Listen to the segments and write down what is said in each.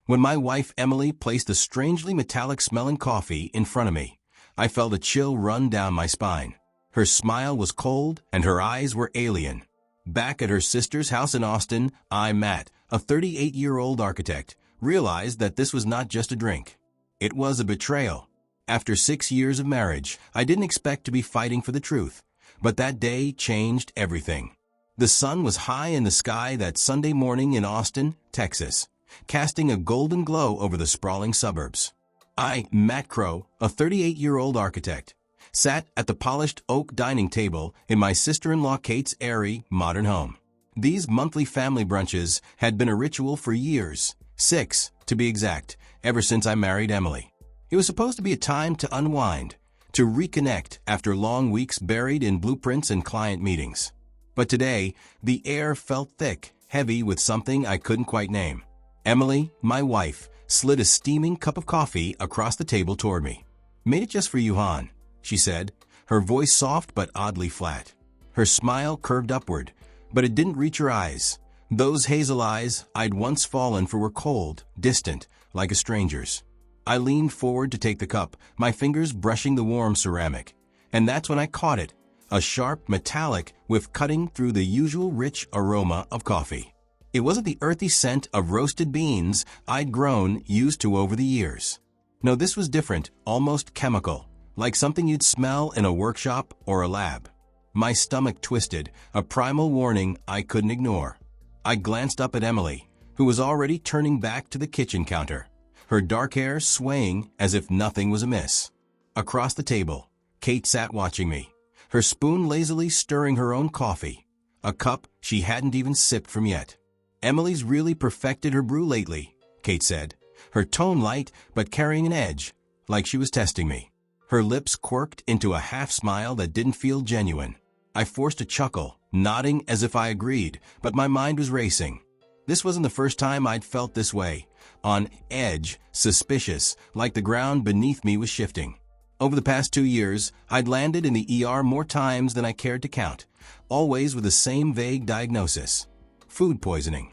When my wife Emily placed the strangely metallic-smelling coffee in front of me, I felt a chill run down my spine. Her smile was cold and her eyes were alien. Back at her sister's house in Austin, Matt, a 38-year-old architect, realized that this was not just a drink. It was a betrayal. After 6 years of marriage, I didn't expect to be fighting for the truth, but that day changed everything. The sun was high in the sky that Sunday morning in Austin, Texas, casting a golden glow over the sprawling suburbs. Matt Crowe, a 38-year-old architect, sat at the polished oak dining table in my sister-in-law Kate's airy, modern home. These monthly family brunches had been a ritual for years, 6, to be exact, ever since I married Emily. It was supposed to be a time to unwind, to reconnect after long weeks buried in blueprints and client meetings. But today, the air felt thick, heavy with something I couldn't quite name. Emily, my wife, slid a steaming cup of coffee across the table toward me. "Made it just for you, hon," she said, her voice soft but oddly flat. Her smile curved upward, but it didn't reach her eyes. Those hazel eyes I'd once fallen for were cold, distant, like a stranger's. I leaned forward to take the cup, my fingers brushing the warm ceramic. And that's when I caught it, a sharp metallic whiff cutting through the usual rich aroma of coffee. It wasn't the earthy scent of roasted beans I'd grown used to over the years. No, this was different, almost chemical, like something you'd smell in a workshop or a lab. My stomach twisted, a primal warning I couldn't ignore. I glanced up at Emily, who was already turning back to the kitchen counter, her dark hair swaying as if nothing was amiss. Across the table, Kate sat watching me, her spoon lazily stirring her own coffee, a cup she hadn't even sipped from yet. "Emily's really perfected her brew lately," Kate said, her tone light but carrying an edge, like she was testing me. Her lips quirked into a half-smile that didn't feel genuine. I forced a chuckle, nodding as if I agreed, but my mind was racing. This wasn't the first time I'd felt this way, on edge, suspicious, like the ground beneath me was shifting. Over the past 2 years, I'd landed in the ER more times than I cared to count, always with the same vague diagnosis: food poisoning.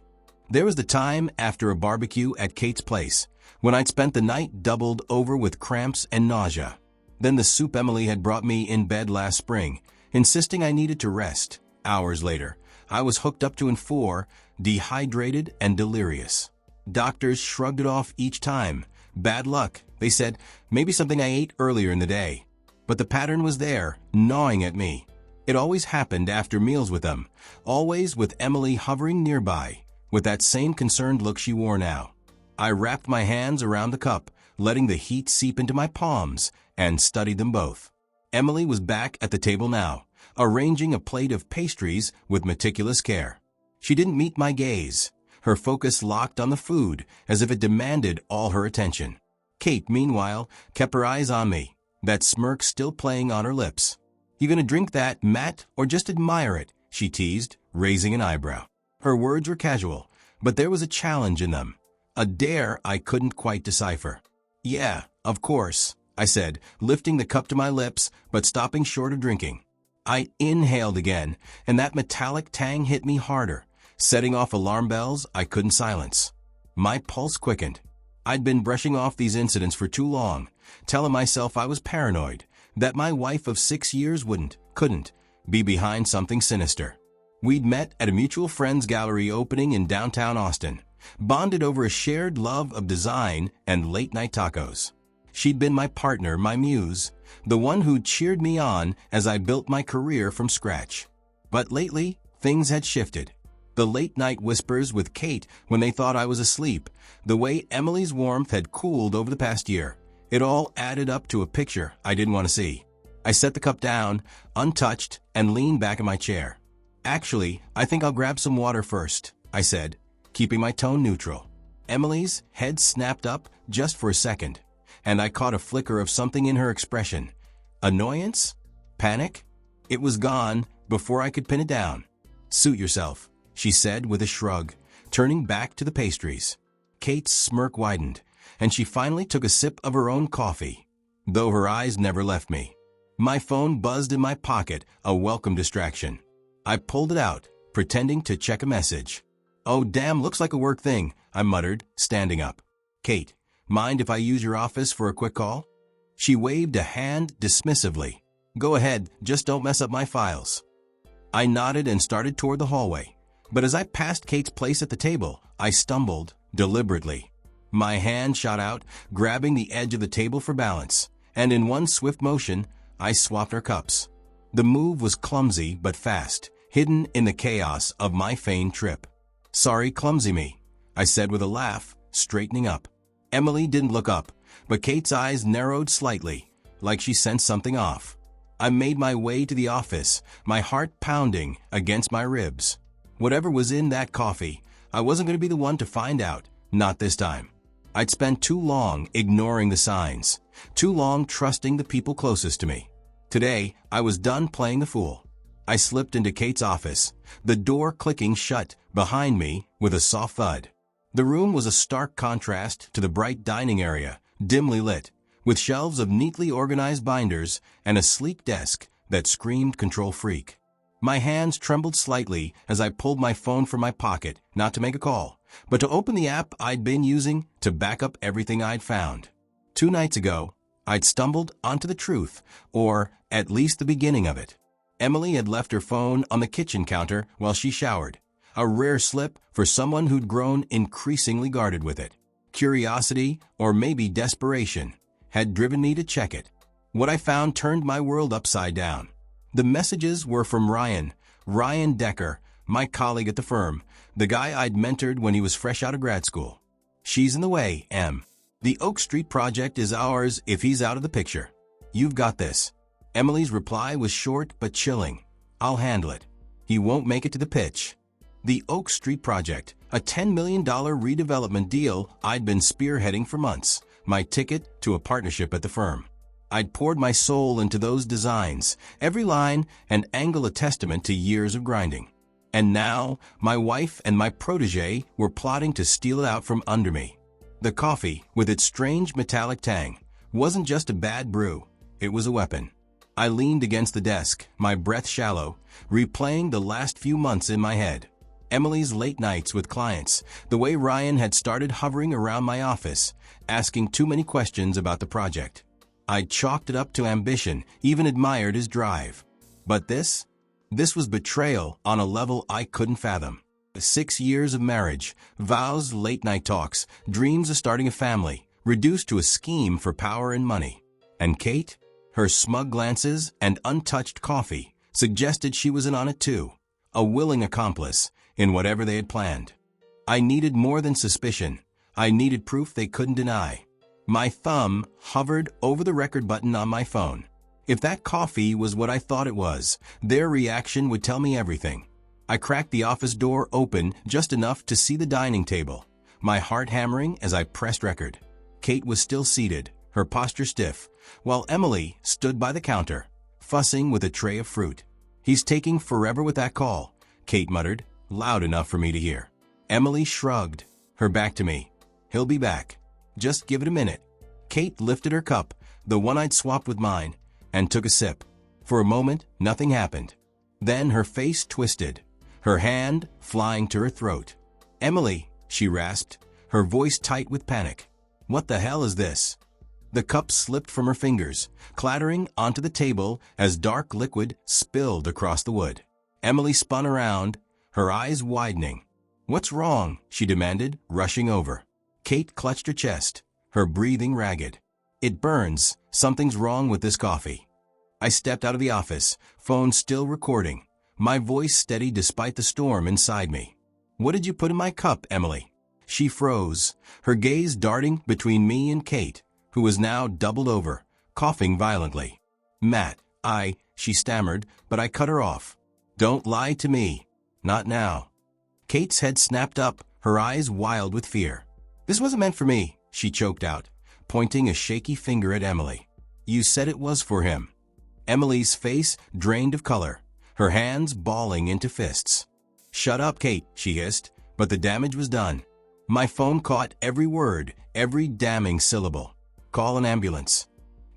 There was the time after a barbecue at Kate's place, when I'd spent the night doubled over with cramps and nausea. Then the soup Emily had brought me in bed last spring, insisting I needed to rest. Hours later, I was hooked up to N4, dehydrated and delirious. Doctors shrugged it off each time. Bad luck, they said, maybe something I ate earlier in the day. But the pattern was there, gnawing at me. It always happened after meals with them, always with Emily hovering nearby, with that same concerned look she wore now. I wrapped my hands around the cup, letting the heat seep into my palms, and studied them both. Emily was back at the table now, arranging a plate of pastries with meticulous care. She didn't meet my gaze, her focus locked on the food, as if it demanded all her attention. Kate, meanwhile, kept her eyes on me, that smirk still playing on her lips. "You gonna drink that, Matt, or just admire it?" she teased, raising an eyebrow. Her words were casual, but there was a challenge in them, a dare I couldn't quite decipher. "Yeah, of course," I said, lifting the cup to my lips, but stopping short of drinking. I inhaled again, and that metallic tang hit me harder, setting off alarm bells I couldn't silence. My pulse quickened. I'd been brushing off these incidents for too long, telling myself I was paranoid, that my wife of 6 years couldn't, be behind something sinister. We'd met at a mutual friend's gallery opening in downtown Austin, bonded over a shared love of design and late-night tacos. She'd been my partner, my muse, the one who cheered me on as I built my career from scratch. But lately, things had shifted. The late-night whispers with Kate when they thought I was asleep, the way Emily's warmth had cooled over the past year, it all added up to a picture I didn't want to see. I set the cup down, untouched, and leaned back in my chair. "Actually, I think I'll grab some water first," I said, keeping my tone neutral. Emily's head snapped up just for a second, and I caught a flicker of something in her expression. Annoyance? Panic? It was gone before I could pin it down. "Suit yourself," she said with a shrug, turning back to the pastries. Kate's smirk widened, and she finally took a sip of her own coffee, though her eyes never left me. My phone buzzed in my pocket, a welcome distraction. I pulled it out, pretending to check a message. "Oh damn, looks like a work thing," I muttered, standing up. Kate, mind if I use your office for a quick call? She waved a hand dismissively. Go ahead, just don't mess up my files. I nodded and started toward the hallway. But as I passed Kate's place at the table, I stumbled, deliberately. My hand shot out, grabbing the edge of the table for balance, and in one swift motion, I swapped our cups. The move was clumsy but fast, hidden in the chaos of my feigned trip. Sorry, clumsy me, I said with a laugh, straightening up. Emily didn't look up, but Kate's eyes narrowed slightly, like she sensed something off. I made my way to the office, my heart pounding against my ribs. Whatever was in that coffee, I wasn't going to be the one to find out, not this time. I'd spent too long ignoring the signs, too long trusting the people closest to me. Today, I was done playing the fool. I slipped into Kate's office, the door clicking shut behind me with a soft thud. The room was a stark contrast to the bright dining area, dimly lit, with shelves of neatly organized binders and a sleek desk that screamed control freak. My hands trembled slightly as I pulled my phone from my pocket, not to make a call, but to open the app I'd been using to back up everything I'd found. 2 nights ago, I'd stumbled onto the truth, or at least the beginning of it. Emily had left her phone on the kitchen counter while she showered, a rare slip for someone who'd grown increasingly guarded with it. Curiosity, or maybe desperation, had driven me to check it. What I found turned my world upside down. The messages were from Ryan Decker, my colleague at the firm, the guy I'd mentored when he was fresh out of grad school. She's in the way, Em. The Oak Street project is ours if he's out of the picture. You've got this. Emily's reply was short but chilling. I'll handle it. He won't make it to the pitch. The Oak Street project, a $10 million redevelopment deal I'd been spearheading for months, my ticket to a partnership at the firm. I'd poured my soul into those designs, every line and angle a testament to years of grinding. And now, my wife and my protege were plotting to steal it out from under me. The coffee, with its strange metallic tang, wasn't just a bad brew, it was a weapon. I leaned against the desk, my breath shallow, replaying the last few months in my head. Emily's late nights with clients, the way Ryan had started hovering around my office, asking too many questions about the project. I'd chalked it up to ambition, even admired his drive. But this was betrayal on a level I couldn't fathom. 6 years of marriage, vows, late-night talks, dreams of starting a family, reduced to a scheme for power and money. And Kate? Her smug glances and untouched coffee suggested she was in on it too, a willing accomplice in whatever they had planned. I needed more than suspicion. I needed proof they couldn't deny. My thumb hovered over the record button on my phone. If that coffee was what I thought it was, their reaction would tell me everything. I cracked the office door open just enough to see the dining table, my heart hammering as I pressed record. Kate was still seated, her posture stiff, while Emily stood by the counter, fussing with a tray of fruit. He's taking forever with that call, Kate muttered, loud enough for me to hear. Emily shrugged, her back to me. He'll be back. Just give it a minute. Kate lifted her cup, the one I'd swapped with mine, and took a sip. For a moment, nothing happened. Then her face twisted, her hand flying to her throat. Emily, she rasped, her voice tight with panic. What the hell is this? The cup slipped from her fingers, clattering onto the table as dark liquid spilled across the wood. Emily spun around, her eyes widening. What's wrong? She demanded, rushing over. Kate clutched her chest, her breathing ragged. It burns. Something's wrong with this coffee. I stepped out of the office, phone still recording, my voice steady despite the storm inside me. What did you put in my cup, Emily? She froze, her gaze darting between me and Kate, who was now doubled over, coughing violently. Matt, she stammered, but I cut her off. Don't lie to me. Not now. Kate's head snapped up, her eyes wild with fear. This wasn't meant for me, she choked out, pointing a shaky finger at Emily. You said it was for him. Emily's face drained of color, her hands balling into fists. Shut up, Kate, she hissed, but the damage was done. My phone caught every word, every damning syllable. Call an ambulance.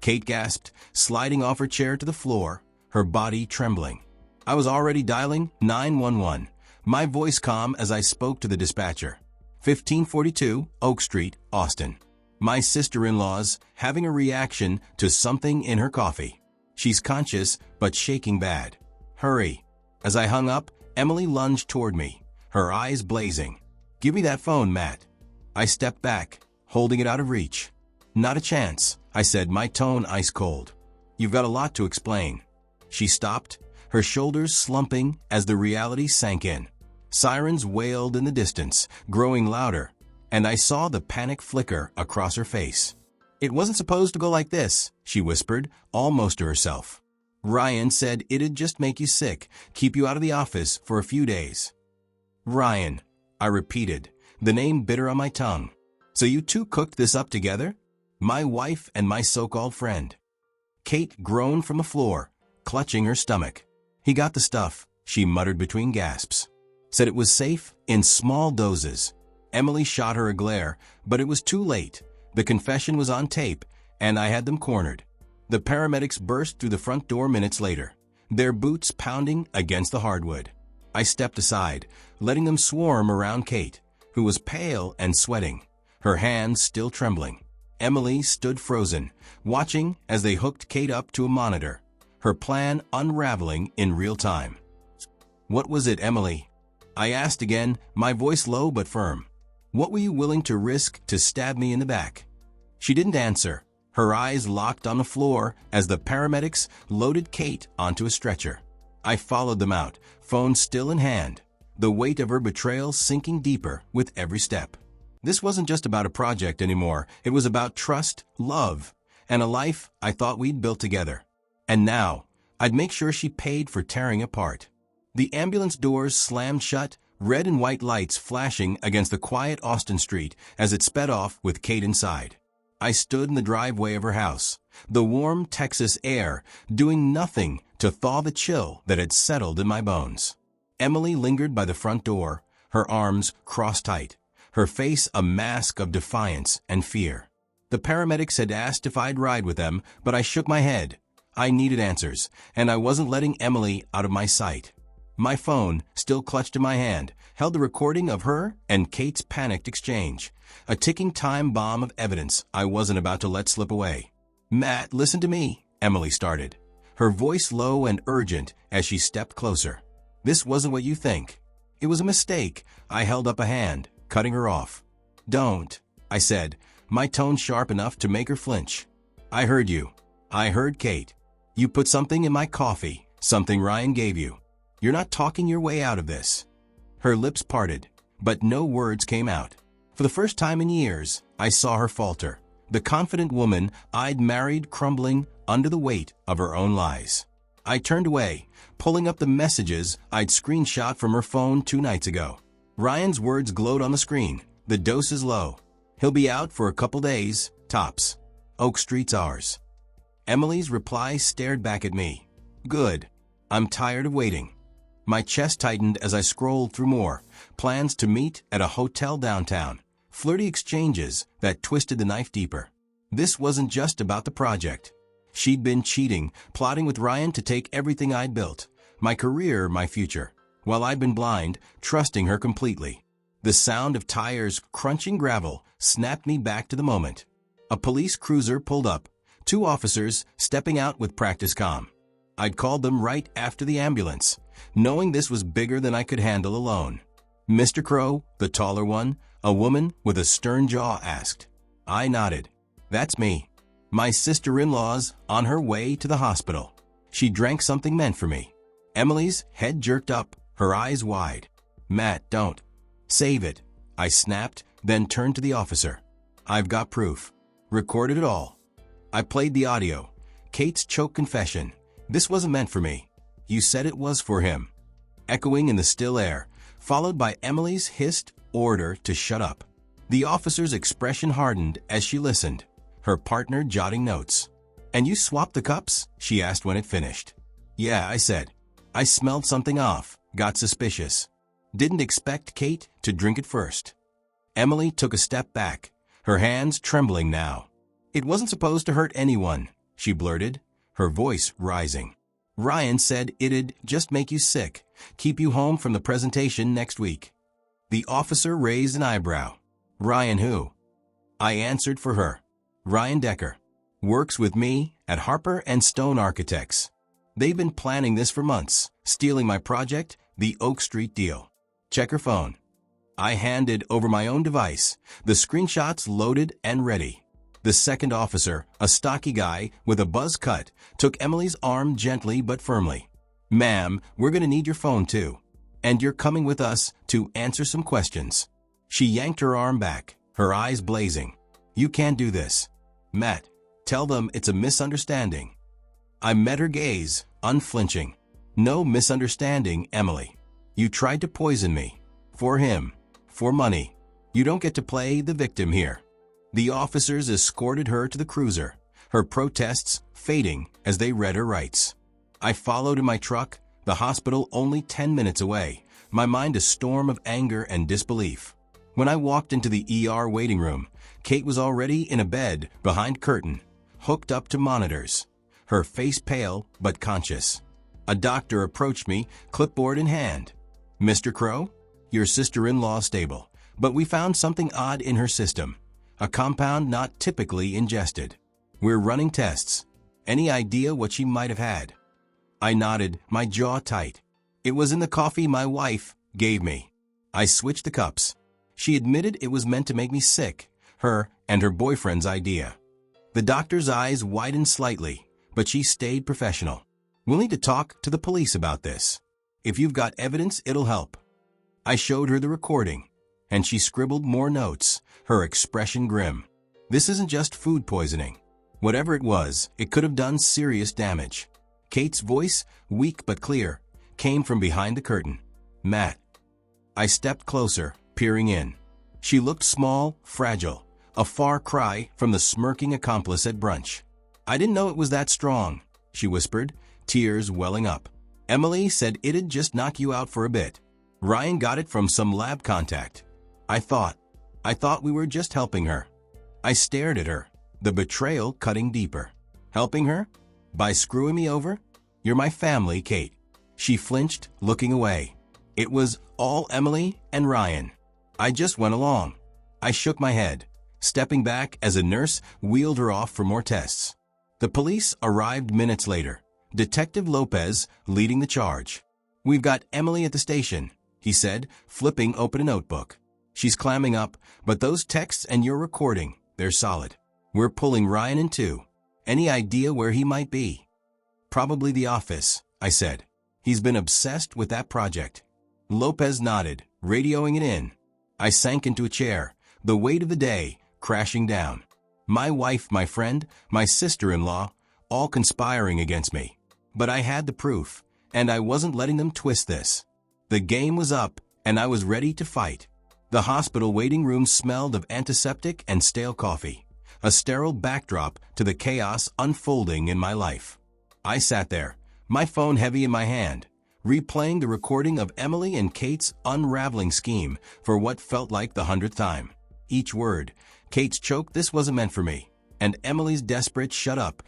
Kate gasped, sliding off her chair to the floor, her body trembling. I was already dialing 911, my voice calm as I spoke to the dispatcher. 1542 Oak Street, Austin. My sister-in-law's having a reaction to something in her coffee. She's conscious, but shaking bad. Hurry. As I hung up, Emily lunged toward me, her eyes blazing. Give me that phone, Matt. I stepped back, holding it out of reach. Not a chance, I said, my tone ice cold. You've got a lot to explain. She stopped, her shoulders slumping as the reality sank in. Sirens wailed in the distance, growing louder, and I saw the panic flicker across her face. It wasn't supposed to go like this, she whispered, almost to herself. Ryan said it'd just make you sick, keep you out of the office for a few days. Ryan, I repeated, the name bitter on my tongue. So you two cooked this up together? My wife and my so-called friend. Kate groaned from the floor, clutching her stomach. He got the stuff, she muttered between gasps. Said it was safe in small doses. Emily shot her a glare, but it was too late. The confession was on tape, and I had them cornered. The paramedics burst through the front door minutes later, their boots pounding against the hardwood. I stepped aside, letting them swarm around Kate, who was pale and sweating, her hands still trembling. Emily stood frozen, watching as they hooked Kate up to a monitor, her plan unraveling in real time. What was it, Emily? I asked again, my voice low but firm. What were you willing to risk to stab me in the back? She didn't answer, her eyes locked on the floor as the paramedics loaded Kate onto a stretcher. I followed them out, phone still in hand, the weight of her betrayal sinking deeper with every step. This wasn't just about a project anymore. It was about trust, love, and a life I thought we'd built together. And now, I'd make sure she paid for tearing apart. The ambulance doors slammed shut, red and white lights flashing against the quiet Austin street as it sped off with Kate inside. I stood in the driveway of her house, the warm Texas air doing nothing to thaw the chill that had settled in my bones. Emily lingered by the front door, her arms crossed tight, her face a mask of defiance and fear. The paramedics had asked if I'd ride with them, but I shook my head. I needed answers, and I wasn't letting Emily out of my sight. My phone, still clutched in my hand, held the recording of her and Kate's panicked exchange, a ticking time bomb of evidence I wasn't about to let slip away. Matt, listen to me, Emily started, her voice low and urgent as she stepped closer. This wasn't what you think. It was a mistake. I held up a hand, cutting her off. Don't, I said, my tone sharp enough to make her flinch. I heard you. I heard Kate. You put something in my coffee, something Ryan gave you. You're not talking your way out of this. Her lips parted, but no words came out. For the first time in years, I saw her falter, the confident woman I'd married crumbling under the weight of her own lies. I turned away, pulling up the messages I'd screenshot from her phone 2 nights ago. Ryan's words glowed on the screen. The dose is low. He'll be out for a couple days, tops. Oak Street's ours. Emily's reply stared back at me. Good. I'm tired of waiting. My chest tightened as I scrolled through more. Plans to meet at a hotel downtown. Flirty exchanges that twisted the knife deeper. This wasn't just about the project. She'd been cheating, plotting with Ryan to take everything I'd built. My career, my future. While I'd been blind, trusting her completely. The sound of tires crunching gravel snapped me back to the moment. A police cruiser pulled up. 2 officers stepping out with practice comm. I'd called them right after the ambulance, knowing this was bigger than I could handle alone. Mr. Crowe, the taller one, a woman with a stern jaw, asked. I nodded. That's me. My sister-in-law's on her way to the hospital. She drank something meant for me. Emily's head jerked up, her eyes wide. Matt, don't. Save it. I snapped, then turned to the officer. I've got proof. Recorded it all. I played the audio. Kate's choked confession. This wasn't meant for me. You said it was for him. Echoing in the still air, followed by Emily's hissed order to shut up. The officer's expression hardened as she listened, her partner jotting notes. And you swapped the cups? She asked when it finished. Yeah, I said. I smelled something off, got suspicious. Didn't expect Kate to drink it first. Emily took a step back, her hands trembling now. It wasn't supposed to hurt anyone, she blurted, her voice rising. Ryan said it'd just make you sick, keep you home from the presentation next week. The officer raised an eyebrow. Ryan who? I answered for her. Ryan Decker. Works with me at Harper & Stone Architects. They've been planning this for months, stealing my project, the Oak Street deal. Check her phone. I handed over my own device, the screenshots loaded and ready. The second officer, a stocky guy with a buzz cut, took Emily's arm gently but firmly. Ma'am, we're going to need your phone too. And you're coming with us to answer some questions. She yanked her arm back, her eyes blazing. You can't do this. Matt, tell them it's a misunderstanding. I met her gaze, unflinching. No misunderstanding, Emily. You tried to poison me. For him. For money. You don't get to play the victim here. The officers escorted her to the cruiser, her protests fading as they read her rights. I followed in my truck, the hospital only 10 minutes away, my mind a storm of anger and disbelief. When I walked into the ER waiting room, Kate was already in a bed behind curtain, hooked up to monitors, her face pale but conscious. A doctor approached me, clipboard in hand. Mr. Crowe, your sister-in-law's stable, but we found something odd in her system. A compound not typically ingested. We're running tests. Any idea what she might have had? I nodded, my jaw tight. It was in the coffee my wife gave me. I switched the cups. She admitted it was meant to make me sick, her and her boyfriend's idea. The doctor's eyes widened slightly, but she stayed professional. We'll need to talk to the police about this. If you've got evidence, it'll help. I showed her the recording, and she scribbled more notes, her expression grim. This isn't just food poisoning. Whatever it was, it could have done serious damage. Kate's voice, weak but clear, came from behind the curtain. Matt. I stepped closer, peering in. She looked small, fragile, a far cry from the smirking accomplice at brunch. I didn't know it was that strong, she whispered, tears welling up. Emily said it'd just knock you out for a bit. Ryan got it from some lab contact. I thought we were just helping her. I stared at her, the betrayal cutting deeper. Helping her? By screwing me over? You're my family, Kate. She flinched, looking away. It was all Emily and Ryan. I just went along. I shook my head, stepping back as a nurse wheeled her off for more tests. The police arrived minutes later, Detective Lopez leading the charge. We've got Emily at the station, he said, flipping open a notebook. She's clamming up, but those texts and your recording, they're solid. We're pulling Ryan in too. Any idea where he might be? Probably the office, I said. He's been obsessed with that project. Lopez nodded, radioing it in. I sank into a chair, the weight of the day crashing down. My wife, my friend, my sister-in-law, all conspiring against me. But I had the proof, and I wasn't letting them twist this. The game was up, and I was ready to fight. The hospital waiting room smelled of antiseptic and stale coffee, a sterile backdrop to the chaos unfolding in my life. I sat there, my phone heavy in my hand, replaying the recording of Emily and Kate's unraveling scheme for what felt like the 100th time. Each word, Kate's choke, this wasn't meant for me, and Emily's desperate shut up,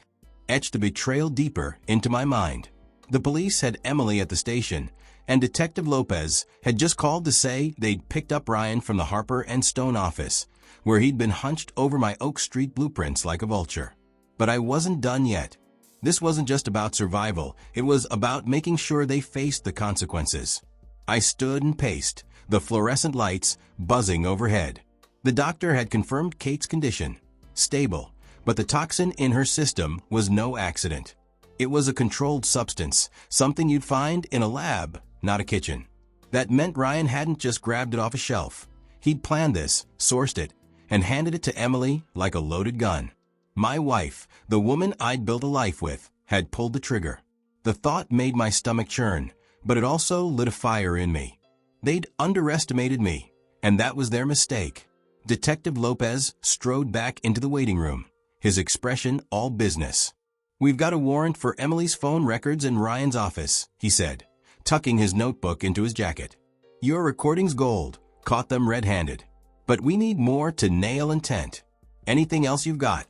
etched the betrayal deeper into my mind. The police had Emily at the station, and Detective Lopez had just called to say they'd picked up Ryan from the Harper & Stone office, where he'd been hunched over my Oak Street blueprints like a vulture. But I wasn't done yet. This wasn't just about survival, it was about making sure they faced the consequences. I stood and paced, the fluorescent lights buzzing overhead. The doctor had confirmed Kate's condition, stable, but the toxin in her system was no accident. It was a controlled substance, something you'd find in a lab, not a kitchen. That meant Ryan hadn't just grabbed it off a shelf. He'd planned this, sourced it, and handed it to Emily like a loaded gun. My wife, the woman I'd built a life with, had pulled the trigger. The thought made my stomach churn, but it also lit a fire in me. They'd underestimated me, and that was their mistake. Detective Lopez strode back into the waiting room, his expression all business. We've got a warrant for Emily's phone records in Ryan's office, he said, tucking his notebook into his jacket. Your recording's gold, caught them red-handed. But we need more to nail intent. Anything else you've got?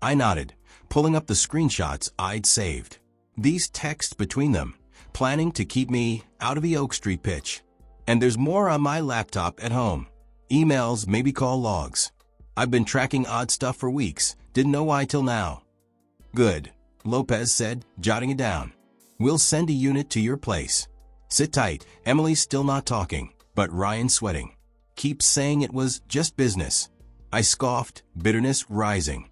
I nodded, pulling up the screenshots I'd saved. These texts between them, planning to keep me out of the Oak Street pitch. And there's more on my laptop at home. Emails, maybe call logs. I've been tracking odd stuff for weeks. Didn't know why till now. Good, Lopez said, jotting it down. We'll send a unit to your place. Sit tight. Emily's still not talking, but Ryan's sweating. Keeps saying it was just business. I scoffed, bitterness rising.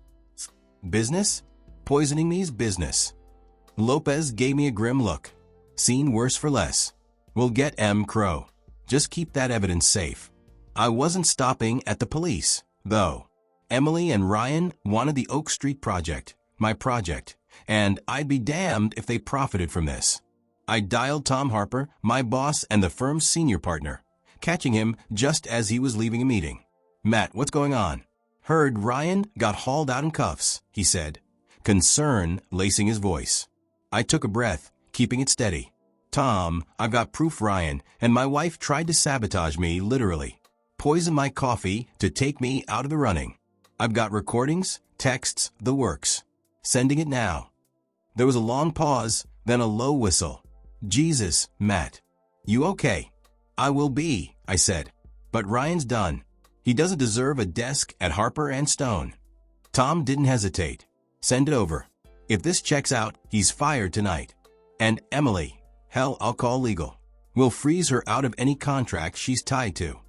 Business? Poisoning me's business. Lopez gave me a grim look. Seen worse for less. We'll get Crowe. Just keep that evidence safe. I wasn't stopping at the police, though. Emily and Ryan wanted the Oak Street project, my project, and I'd be damned if they profited from this. I dialed Tom Harper, my boss and the firm's senior partner, catching him just as he was leaving a meeting. Matt, what's going on? Heard Ryan got hauled out in cuffs, he said, concern lacing his voice. I took a breath, keeping it steady. Tom, I've got proof Ryan and my wife tried to sabotage me, literally. Poison my coffee to take me out of the running. I've got recordings, texts, the works. Sending it now. There was a long pause, then a low whistle. Jesus, Matt. You okay? I will be, I said. But Ryan's done. He doesn't deserve a desk at Harper and Stone. Tom didn't hesitate. Send it over. If this checks out, he's fired tonight. And Emily, hell, I'll call legal. We'll freeze her out of any contract she's tied to.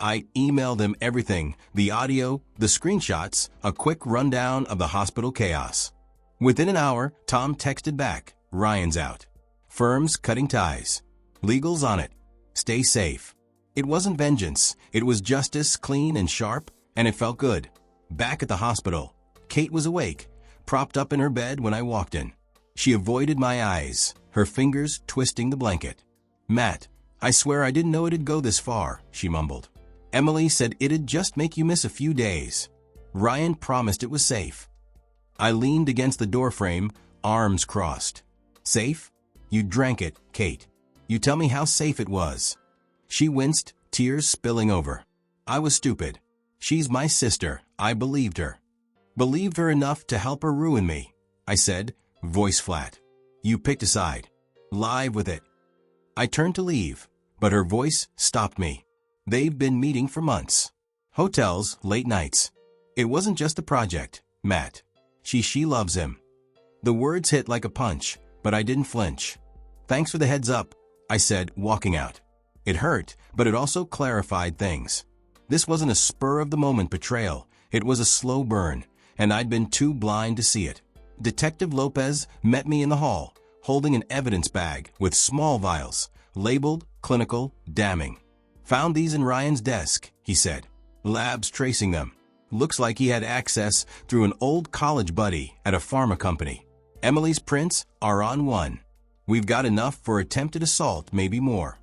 I emailed him everything, the audio, the screenshots, a quick rundown of the hospital chaos. Within an hour, Tom texted back, Ryan's out. Firm's cutting ties. Legal's on it. Stay safe. It wasn't vengeance, it was justice, clean and sharp, and it felt good. Back at the hospital, Kate was awake, propped up in her bed when I walked in. She avoided my eyes, her fingers twisting the blanket. Matt, I swear I didn't know it'd go this far, she mumbled. Emily said it'd just make you miss a few days. Ryan promised it was safe. I leaned against the doorframe, arms crossed. Safe? You drank it, Kate. You tell me how safe it was. She winced, tears spilling over. I was stupid. She's my sister, I believed her. Believed her enough to help her ruin me, I said, voice flat. You picked a side. Live with it. I turned to leave, but her voice stopped me. They've been meeting for months. Hotels, late nights. It wasn't just a project, Matt. She loves him. The words hit like a punch, but I didn't flinch. Thanks for the heads up, I said, walking out. It hurt, but it also clarified things. This wasn't a spur-of-the-moment betrayal. It was a slow burn, and I'd been too blind to see it. Detective Lopez met me in the hall, holding an evidence bag with small vials, labeled clinical, damning. Found these in Ryan's desk, he said. Labs tracing them. Looks like he had access through an old college buddy at a pharma company. Emily's prints are on one. We've got enough for attempted assault, maybe more.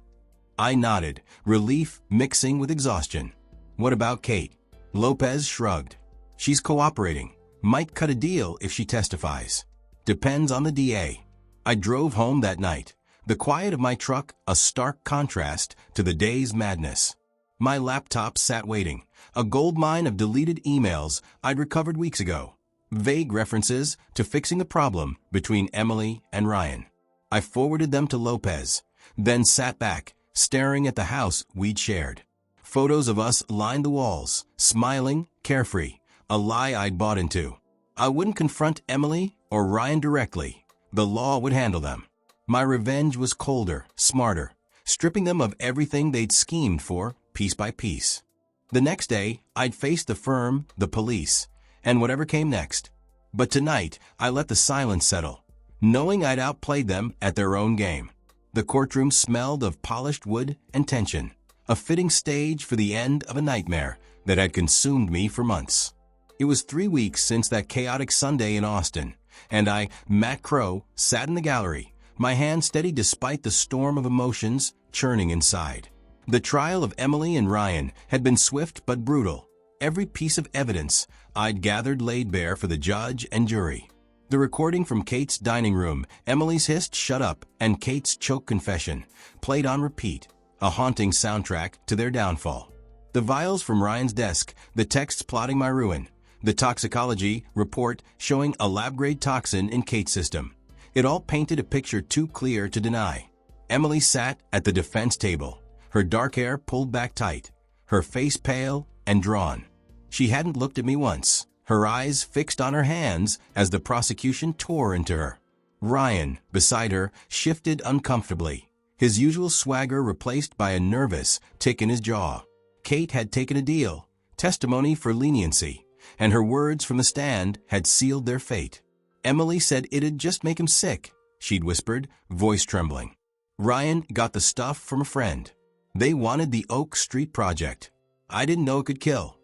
I nodded, relief mixing with exhaustion. What about Kate? Lopez shrugged. She's cooperating. Might cut a deal if she testifies. Depends on the DA. I drove home that night. The quiet of my truck, a stark contrast to the day's madness. My laptop sat waiting, a goldmine of deleted emails I'd recovered weeks ago. Vague references to fixing the problem between Emily and Ryan. I forwarded them to Lopez, then sat back, staring at the house we'd shared. Photos of us lined the walls, smiling, carefree, a lie I'd bought into. I wouldn't confront Emily or Ryan directly. The law would handle them. My revenge was colder, smarter, stripping them of everything they'd schemed for, piece by piece. The next day, I'd face the firm, the police, and whatever came next. But tonight, I let the silence settle, knowing I'd outplayed them at their own game. The courtroom smelled of polished wood and tension, a fitting stage for the end of a nightmare that had consumed me for months. It was 3 weeks since that chaotic Sunday in Austin, and I, Matt Crowe, sat in the gallery, my hand steady despite the storm of emotions churning inside. The trial of Emily and Ryan had been swift but brutal. Every piece of evidence I'd gathered laid bare for the judge and jury. The recording from Kate's dining room, Emily's hissed "shut up" and Kate's choked confession, played on repeat, a haunting soundtrack to their downfall. The vials from Ryan's desk, the texts plotting my ruin, the toxicology report showing a lab-grade toxin in Kate's system. It all painted a picture too clear to deny. Emily sat at the defense table, her dark hair pulled back tight, her face pale and drawn. She hadn't looked at me once, her eyes fixed on her hands as the prosecution tore into her. Ryan, beside her, shifted uncomfortably, his usual swagger replaced by a nervous tick in his jaw. Kate had taken a deal, testimony for leniency, and her words from the stand had sealed their fate. Emily said it'd just make him sick, she'd whispered, voice trembling. Ryan got the stuff from a friend. They wanted the Oak Street project. I didn't know it could kill.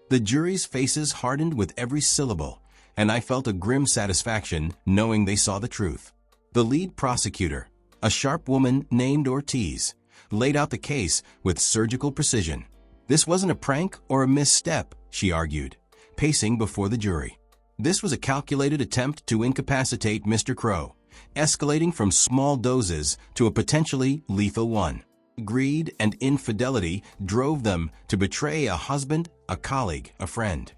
The jury's faces hardened with every syllable, and I felt a grim satisfaction knowing they saw the truth. The lead prosecutor, a sharp woman named Ortiz, laid out the case with surgical precision. This wasn't a prank or a misstep, she argued, pacing before the jury. This was a calculated attempt to incapacitate Mr. Crowe, escalating from small doses to a potentially lethal one. Greed and infidelity drove them to betray a husband, a colleague, a friend.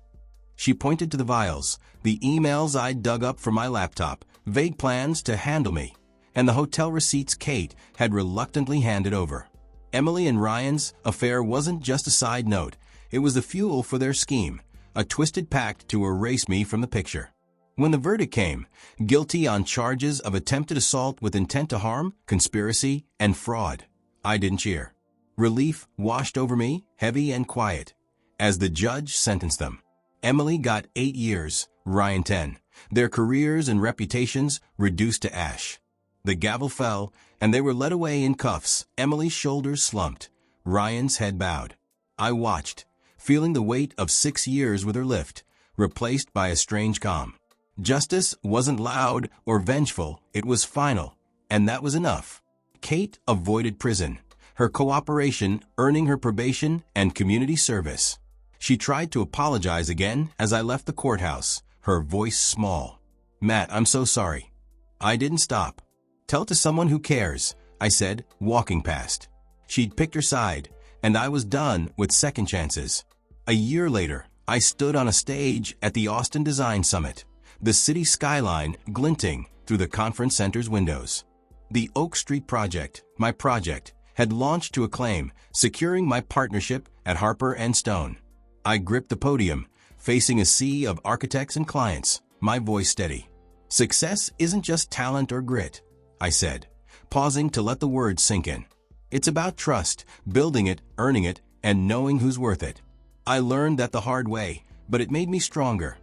She pointed to the vials, the emails I'd dug up from my laptop, vague plans to handle me, and the hotel receipts Kate had reluctantly handed over. Emily and Ryan's affair wasn't just a side note, it was the fuel for their scheme, a twisted pact to erase me from the picture. When the verdict came, guilty on charges of attempted assault with intent to harm, conspiracy, and fraud, I didn't cheer. Relief washed over me, heavy and quiet, as the judge sentenced them. Emily got 8 years, Ryan 10. Their careers and reputations reduced to ash. The gavel fell, and they were led away in cuffs. Emily's shoulders slumped, Ryan's head bowed. I watched, feeling the weight of 6 years with her lift, replaced by a strange calm. Justice wasn't loud or vengeful, it was final, and that was enough. Kate avoided prison, her cooperation earning her probation and community service. She tried to apologize again as I left the courthouse, her voice small. "Matt, I'm so sorry." I didn't stop. "Tell it to someone who cares," I said, walking past. She'd picked her side, and I was done with second chances. A year later, I stood on a stage at the Austin Design Summit, the city skyline glinting through the conference center's windows. The Oak Street project, my project, had launched to acclaim, securing my partnership at Harper & Stone. I gripped the podium, facing a sea of architects and clients, my voice steady. "Success isn't just talent or grit," I said, pausing to let the words sink in. "It's about trust, building it, earning it, and knowing who's worth it." I learned that the hard way, but it made me stronger.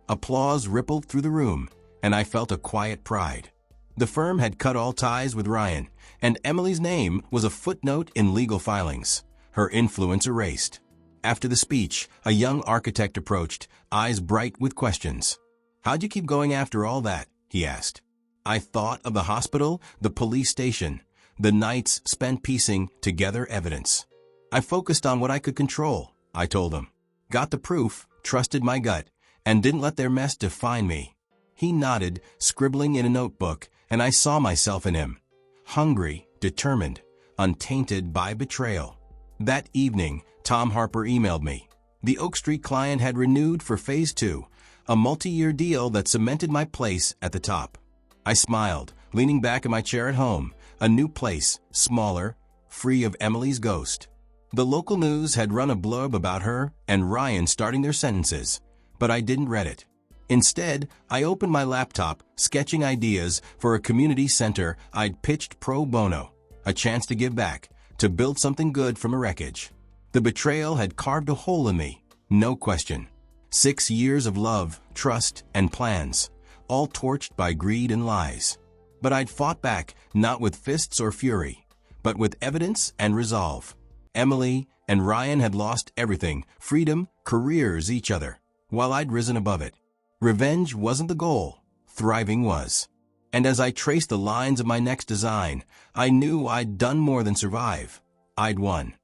Applause rippled through the room, and I felt a quiet pride. The firm had cut all ties with Ryan, and Emily's name was a footnote in legal filings, her influence erased. After the speech, a young architect approached, eyes bright with questions. "How'd you keep going after all that?" he asked. I thought of the hospital, the police station, the nights spent piecing together evidence. I focused on what I could control, I told him. Got the proof, trusted my gut, and didn't let their mess define me. He nodded, scribbling in a notebook, and I saw myself in him. Hungry, determined, untainted by betrayal. That evening, Tom Harper emailed me. The Oak Street client had renewed for Phase 2, a multi-year deal that cemented my place at the top. I smiled, leaning back in my chair at home, a new place, smaller, free of Emily's ghost. The local news had run a blurb about her and Ryan starting their sentences, but I didn't read it. Instead, I opened my laptop, sketching ideas for a community center I'd pitched pro bono, a chance to give back, to build something good from a wreckage. The betrayal had carved a hole in me, no question. 6 years of love, trust, and plans, all torched by greed and lies. But I'd fought back, not with fists or fury, but with evidence and resolve. Emily and Ryan had lost everything, freedom, careers, each other, while I'd risen above it. Revenge wasn't the goal, thriving was. And as I traced the lines of my next design, I knew I'd done more than survive. I'd won.